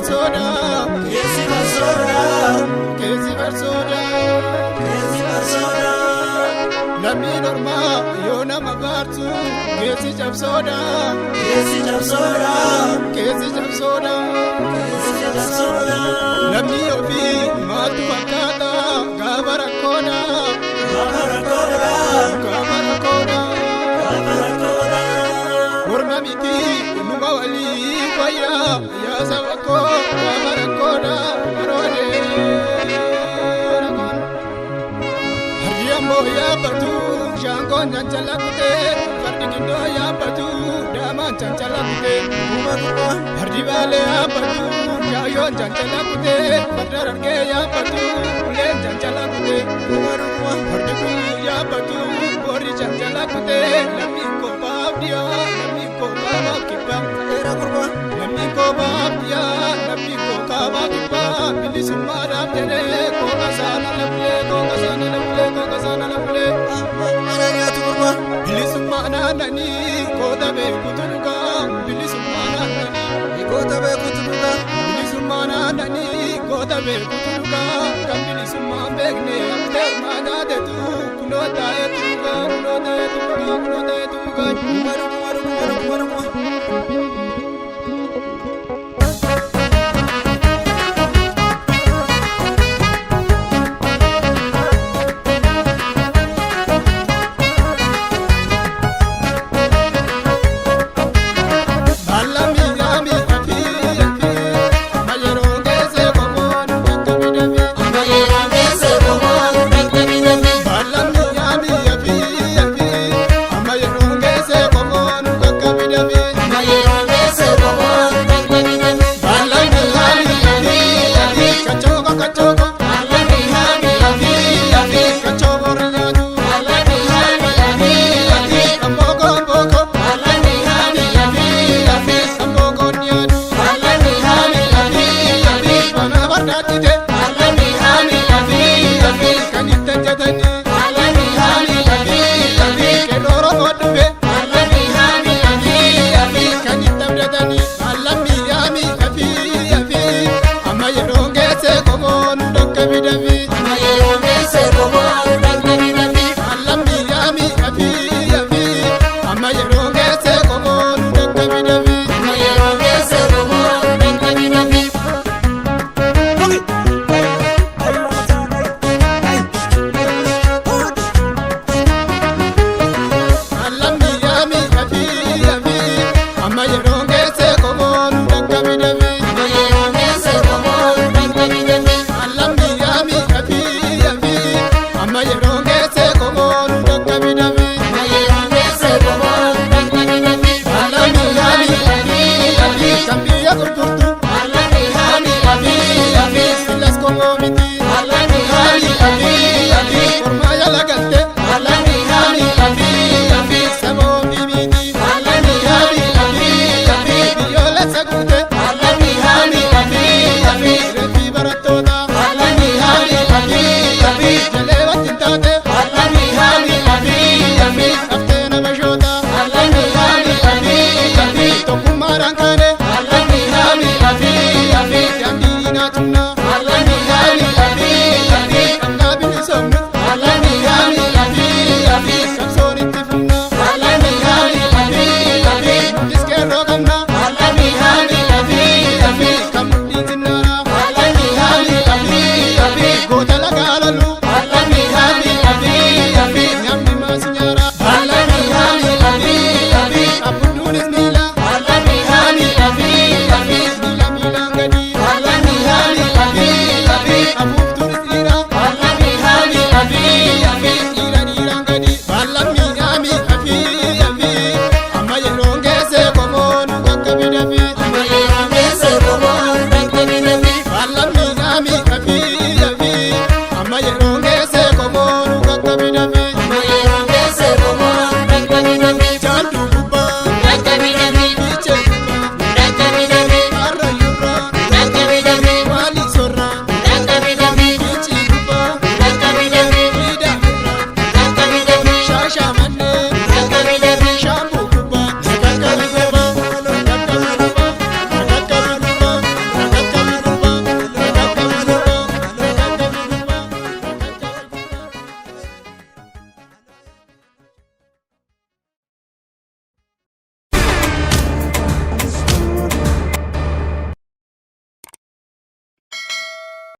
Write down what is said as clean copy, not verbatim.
barsoda, Kesi barsoda, kesi barsoda. Namni norma yoo nama bartu kesi cabsoda, Kesi cabsoda, kesi cabsoda. Namni ofii maaltu fakkaata gaafa rakkoodha, gaafa rakkoodha. Morma miti numa walii fayyaa yaa saba koo gaafa rakkoodha baroode. Hardi ammoo yaabbatu shaangoon cancala kutee fardi gindoo yaabbatu daamaan cancala kutee hardi baalee yaabbatu yaayyoon cancala kutee farda argee yaabbatu uleen cancala kutee hardi kuyyuu yaabbatu boorri cancala kutee lammiin kophaaf dhiyaa lammiin kophaaf kibbaa lammiin kophaaf dhiyaa lammiin kophaaf kibbaa bilisummaadhaaf jedhee kooka saana lafulee kooka saana lafulee kooka saana lafulee bilisummaa naannanii koota beekutu dhugaa bilisummaa naannanii koota beekutu dhugaa bilisummaa naannanii koota beekutu dhugaa kan bilisummaa beekne teermaa naatetu kunoo taa'etu dhugaa kunoo taa'etu dhugaa kunoo taa'etu dhugaa. Amma yeroo geesse komoon bakka midhamu.